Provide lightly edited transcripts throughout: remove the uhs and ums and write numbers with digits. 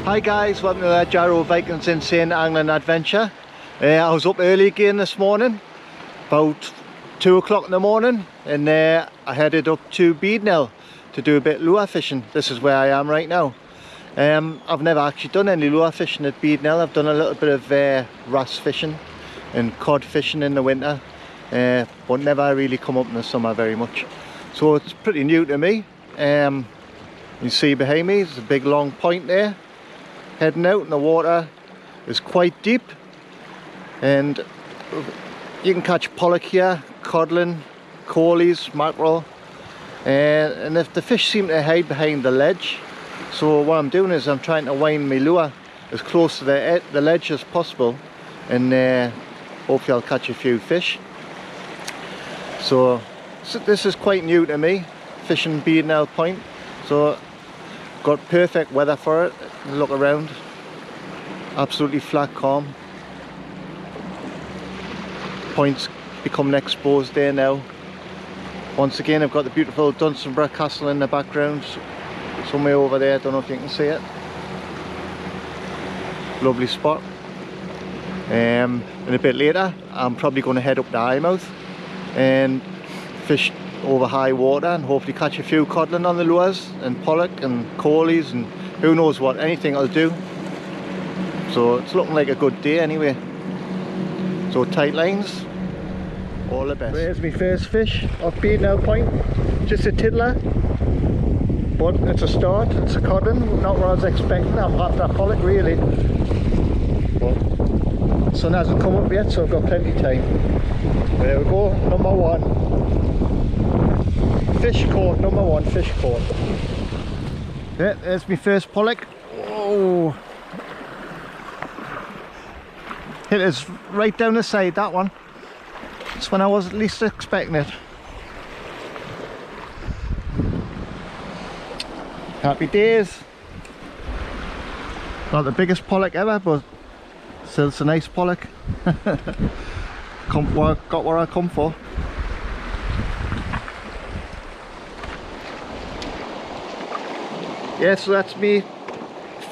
Hi guys, welcome to the Gyro Vikings Insane Angling Adventure. I was up early again this morning, about 2 o'clock in the morning, and I headed up to Beadnell to do a bit of lure fishing. This is where I am right now. I've never actually done any lure fishing at Beadnell. I've done a little bit of wrasse fishing and cod fishing in the winter, but never really come up in the summer very much. So it's pretty new to me. You see behind me, there's a big long point there. Heading out, and the water is quite deep, and you can catch pollock here, codlin, coalies, mackerel, and if the fish seem to hide behind the ledge. So what I'm doing is I'm trying to wind my lure as close to the ledge as possible, and hopefully I'll catch a few fish. So this is quite new to me, fishing Beadnell Point. So got perfect weather for it. Look around, absolutely flat, calm. Point's becoming exposed there now. Once again, I've got the beautiful Northumberland Castle in the background, somewhere over there. I don't know if you can see it. Lovely spot. And a bit later, I'm probably going to head up to Eyemouth and fish over high water and hopefully catch a few codlin on the lures, and pollock and coalies, and who knows what, anything I'll do. So it's looking like a good day anyway. So tight lines, all the best. There's my first fish off Beadnell Point. Just a tiddler, but it's a start. It's a codlin, not what I was expecting. I'm after a pollock really, but the sun hasn't come up yet, so I've got plenty of time. There we go, number one. Fish caught, number one fish caught. Yeah, there's my first pollock. Oh, it is right down the side, that one. It's when I was least expecting it. Happy days. Not the biggest pollock ever, but still it's a nice pollock. Got where I come for. Yeah, so that's me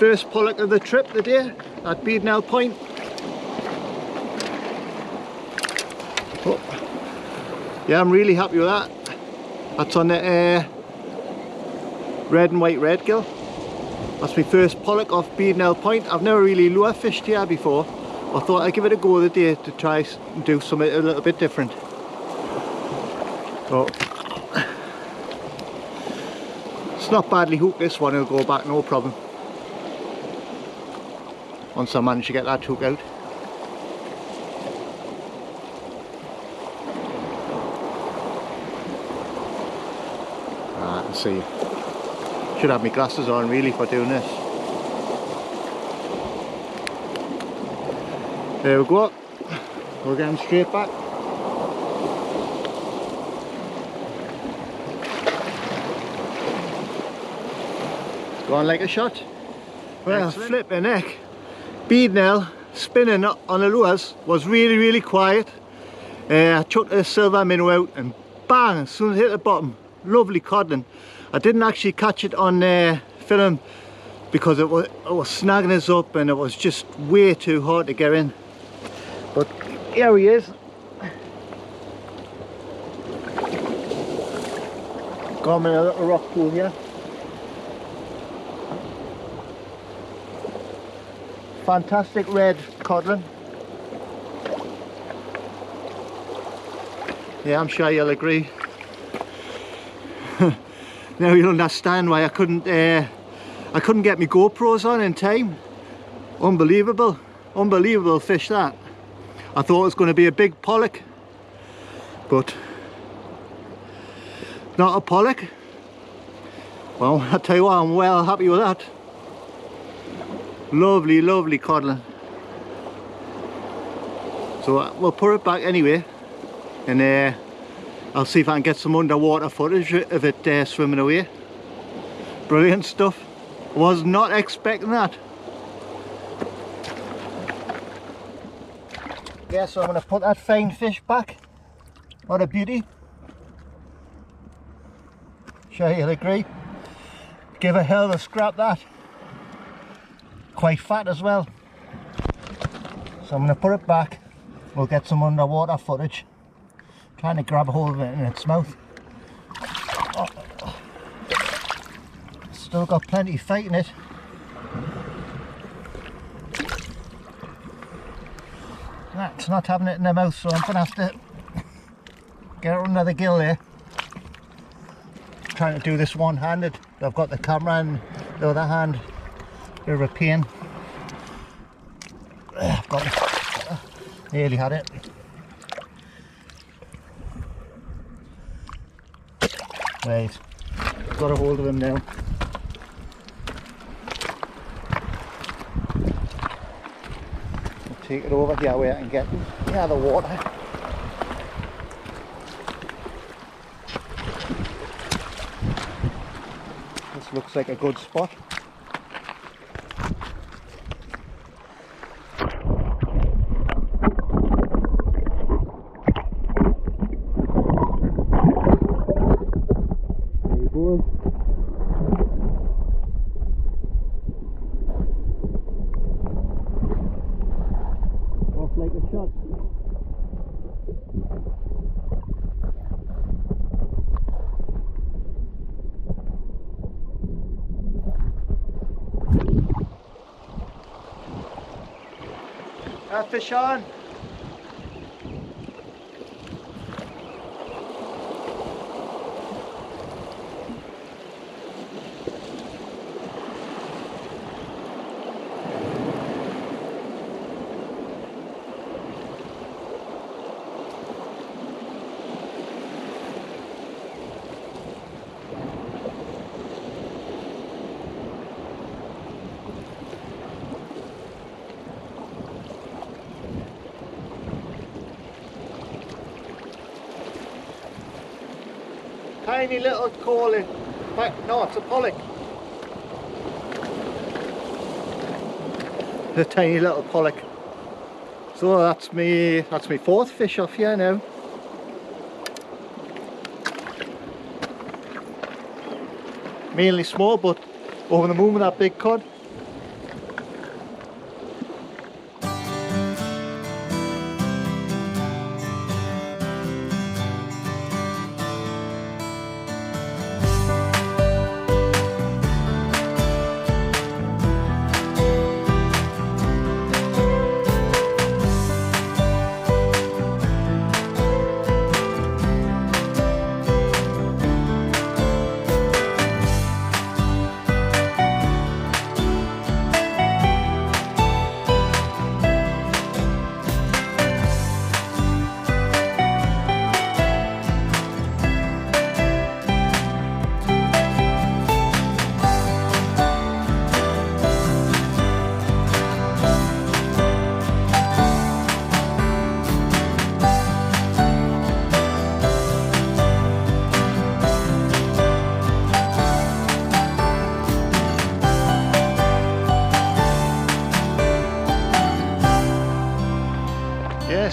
first pollock of the trip today at Beadnell Point. Oh. Yeah, I'm really happy with that. That's on the red and white redgill. That's my first pollock off Beadnell Point. I've never really lure fished here before. I thought I'd give it a go today to try and do something a little bit different. Oh. It's not badly hooked, this one. It'll go back no problem once I manage to get that hook out. Let's see. Should have my glasses on really for doing this. There we go. We're getting straight back. Going like a shot. Well, flipping heck. Beadnell spinning on the lures was really quiet. I chucked a silver minnow out and bang, as soon as it hit the bottom, lovely codlin. I didn't actually catch it on film because it was snagging us up and it was just way too hard to get in. But here he is. Got him in a little rock pool here. Fantastic red codlin. Yeah, I'm sure you'll agree. Now you'll understand why I couldn't get my GoPros on in time. Unbelievable, unbelievable fish that. I thought it was going to be a big pollock, but not a pollock. Well, I tell you what, I'm well happy with that. Lovely, lovely codlin. So we'll put it back anyway, and I'll see if I can get some underwater footage of it swimming away. Brilliant stuff. Was not expecting that. Yeah, so I'm going to put that fine fish back. What a beauty. Sure you'll agree. Give a hell of a scrap that. quite fat as well. So I'm going to put it back. We'll get some underwater footage. Trying to grab hold of it in its mouth. Oh. Still got plenty of fight in it. It's not having it in the mouth, so I'm going to have to get it under the gill there. Trying to do this one-handed. I've got the camera in the other hand. Bit of a pain. I've got it. Nearly had it. Right, got a hold of him now. I'll take it over here where I can get him out of the water. This looks like a good spot. Off like a shot. Fish on. Tiny little calling. No, it's a pollock. The tiny little pollock. So that's me fourth fish off here now. Mainly small, but over the moon with that big cod.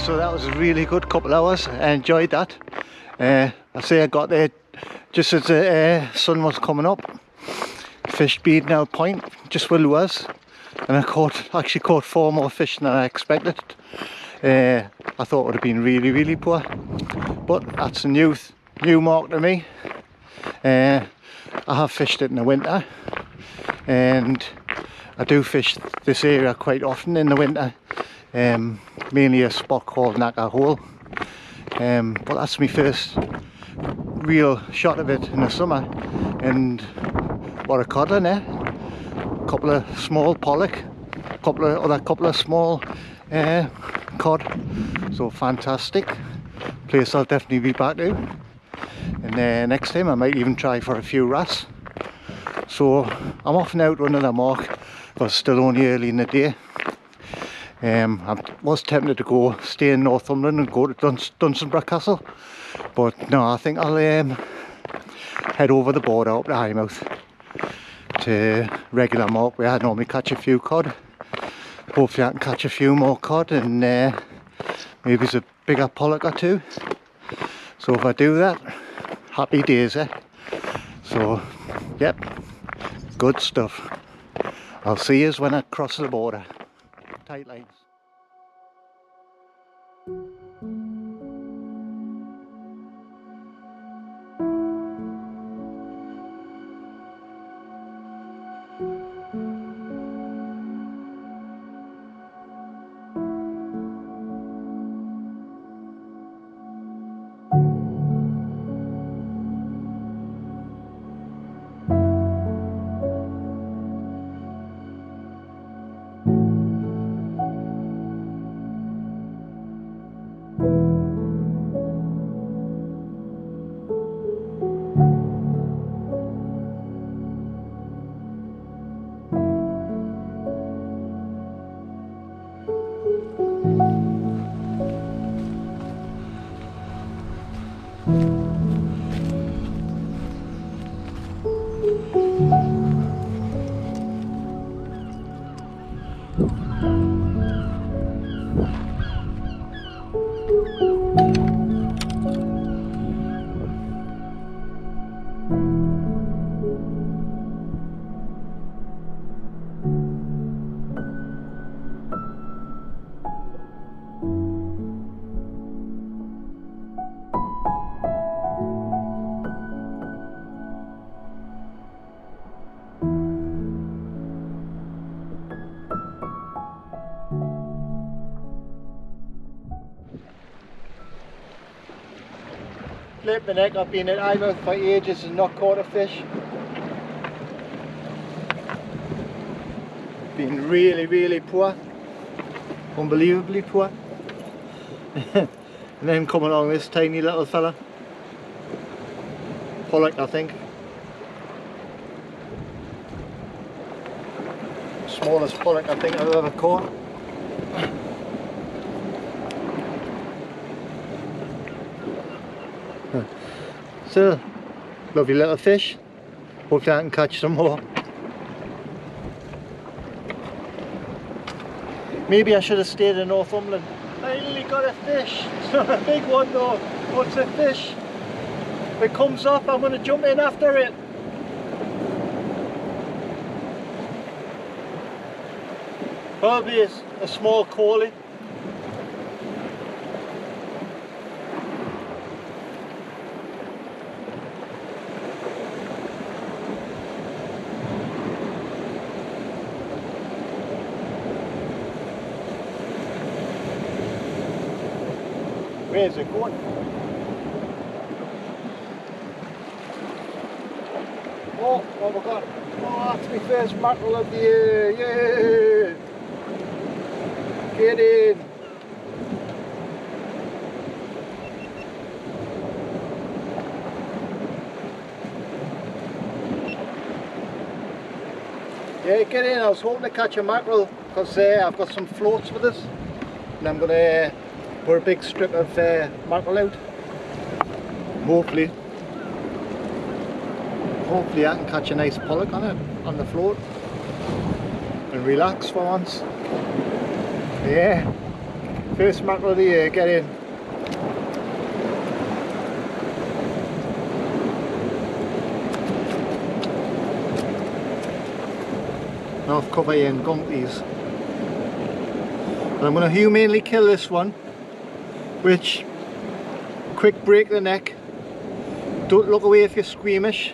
So that was a really good couple of hours. I enjoyed that. I say I got there just as the sun was coming up. Fished Beadnell Point just with lures, and I actually caught 4 more fish than I expected. I thought it would have been really poor, but that's a new mark to me. I have fished it in the winter, and I do fish this area quite often in the winter. Mainly a spot called Knacker Hole, but that's my first real shot of it in the summer, and what a cod in there. A couple of small pollock, couple of small cod, so fantastic place. I'll definitely be back to, and next time I might even try for a few wrasse. So I'm off now to another mark, but it's still only early in the day. I was tempted to stay in Northumberland and go to Dunstanburgh Castle, but no, I think I'll head over the border up to Highmouth to regular mark where I normally catch a few cod. Hopefully I can catch a few more cod, and maybe there's a bigger pollock or 2. So if I do that, happy days, eh? So yep, good stuff. I'll see you when I cross the border. Tight lines. Flipping heck, I've been at Eyemouth for ages and not caught a fish. Been really poor. Unbelievably poor. And then come along this tiny little fella. Pollock, I think. Smallest pollock I think I've ever caught. So, lovely little fish. Hopefully I can catch some more. Maybe I should have stayed in Northumberland. I nearly got a fish. It's not a big one though, but it's a fish. If it comes up, I'm going to jump in after it. Probably a small collie. Where's it going? Oh, what have we got? Oh, that's my first mackerel of the year, yeah! Get in! Yeah, get in. I was hoping to catch a mackerel because I've got some floats with us and I'm going to put a big strip of mackerel out. Hopefully I can catch a nice pollock on it, on the float, and relax for once. Yeah, first mackerel of the year, get in. North cover here and gunk these. And I'm going to humanely kill this one, which, quick break the neck. Don't look away if you're squeamish.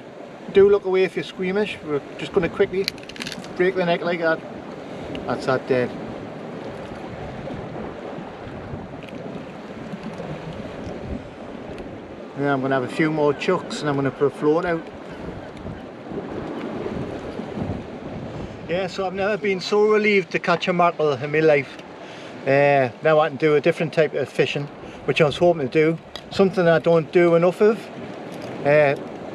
Do look away if you're squeamish. We're just going to quickly break the neck like that. That's that dead. Yeah, I'm going to have a few more chucks and I'm going to put a float out. Yeah, so I've never been so relieved to catch a mackerel in my life. Now I can do a different type of fishing, which I was hoping to do. Something I don't do enough of.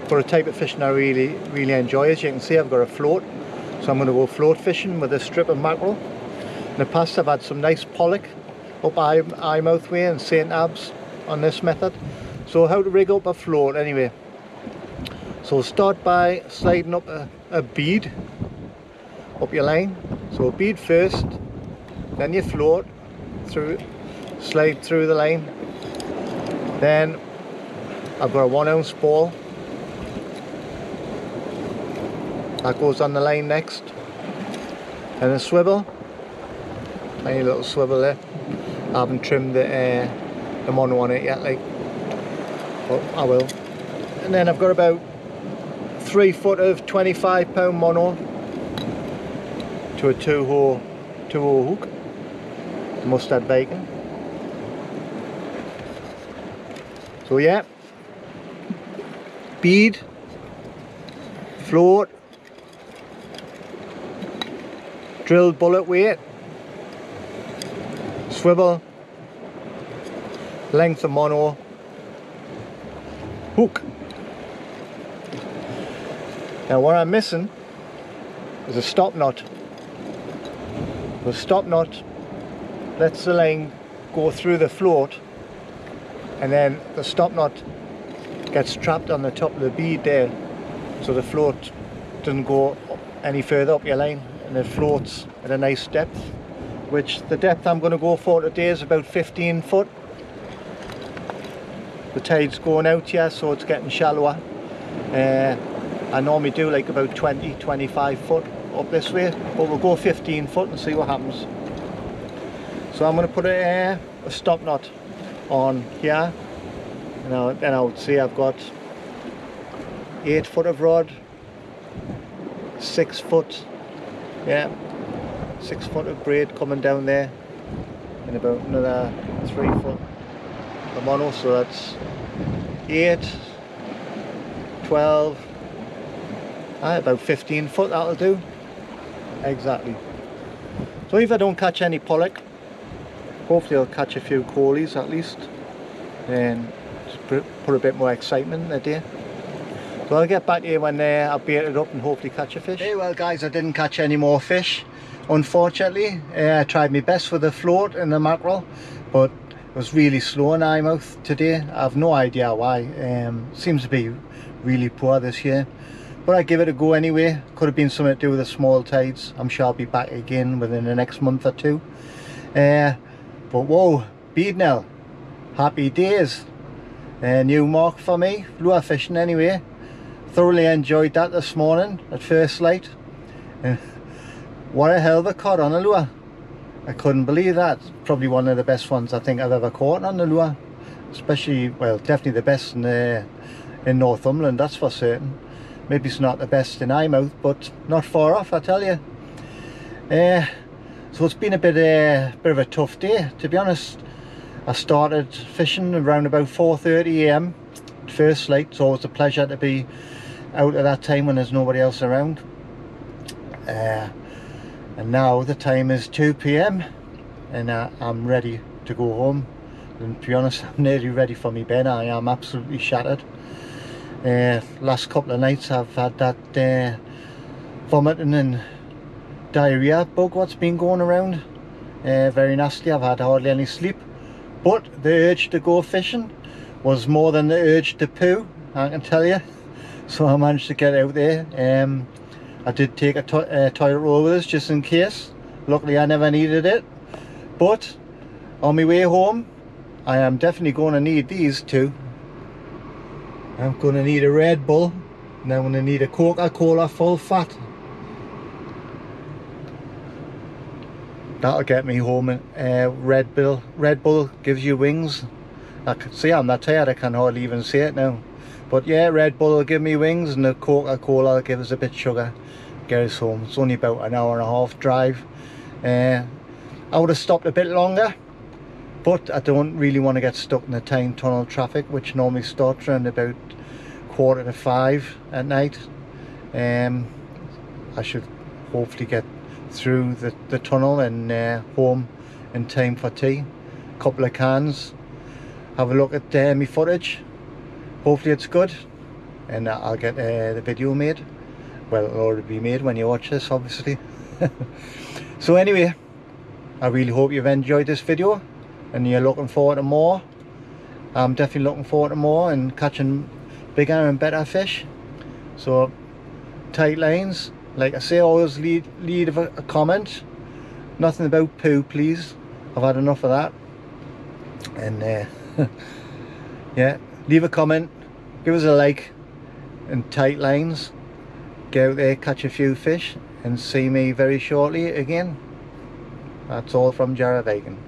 For a type of fishing I really enjoy. As you can see, I've got a float. So I'm going to go float fishing with a strip of mackerel. In the past I've had some nice pollock up Eyemouth way and St. Abbs on this method. So how to rig up a float anyway. So start by sliding up a bead up your line. So a bead first, then you float through, slide through the line. Then I've got a 1 ounce ball that goes on the line next. and a swivel, tiny little swivel there. I haven't trimmed the mono on it yet, like, but I will. And then I've got about 3 foot of 25-pound mono to a 2-hole hook, mustard bacon. So yeah, bead, float, drilled bullet weight, swivel, length of mono, hook. Now what I'm missing is a stop knot. The stop knot lets the line go through the float, and then the stop knot gets trapped on the top of the bead there, so the float doesn't go any further up your line, and it floats at a nice depth, which the depth I'm going to go for today is about 15 foot. The tide's going out here, so it's getting shallower. I normally do like about 20-25 foot up this way, but we'll go 15 foot and see what happens. So I'm going to put a stop knot on here, and then I would say I've got 8 foot of rod, 6 foot, yeah, 6 foot of braid coming down there, and about another 3 foot of mono, so that's 8, 12, about 15 foot, that'll do. Exactly. So if I don't catch any pollock, hopefully I'll catch a few coalies at least, and just put a bit more excitement in the day. So I'll get back to you when I've baited up and hopefully catch a fish. Hey, well guys, I didn't catch any more fish, unfortunately. I tried my best with the float and the mackerel, but it was really slow in Eyemouth today. I have no idea why. Seems to be really poor this year, but I give it a go anyway. Could have been something to do with the small tides. I'm sure I'll be back again within the next month or two. But whoa, Beadnell, happy days. New mark for me, lure fishing anyway. Thoroughly enjoyed that this morning at first light. What a hell of a cod on a lure. I couldn't believe that. Probably one of the best ones I think I've ever caught on the lure. Especially, well, definitely the best in Northumberland, that's for certain. Maybe it's not the best in Eyemouth, but not far off, I tell you. So it's been a bit of a tough day, to be honest. I started fishing around about 4:30 AM. First light, it's always a pleasure to be out at that time when there's nobody else around. And now the time is 2 PM, and I'm ready to go home. And to be honest, I'm nearly ready for my bed. I am absolutely shattered. Last couple of nights I've had that vomiting and diarrhea bug what's been going around. Very nasty. I've had hardly any sleep, but the urge to go fishing was more than the urge to poo, I can tell you. So I managed to get out there. I did take a toilet roll with us just in case. Luckily I never needed it, but on my way home I am definitely going to need these two. I'm going to need a Red Bull, and I'm going to need a Coca-Cola full fat. That'll get me home. Red Bull gives you wings. I can see I'm that tired I can hardly even say it now. But yeah, Red Bull will give me wings, and the Coca-Cola will give us a bit of sugar. Get us home. It's only about an hour and a half drive. I would have stopped a bit longer, but I don't really want to get stuck in the Tyne Tunnel traffic, which normally starts around about 4:45 at night. I should hopefully get through the tunnel and home in time for tea. Couple of cans, have a look at my footage. Hopefully it's good, and I'll get the video made. Well, it'll already be made when you watch this, obviously. So anyway, I really hope you've enjoyed this video and you're looking forward to more. I'm definitely looking forward to more and catching bigger and better fish. So tight lines, like I say, always leave a comment. Nothing about poo, please. I've had enough of that. And yeah, leave a comment, give us a like, and tight lines. Get out there, catch a few fish, and see me very shortly again. That's all from Jarrah Viking.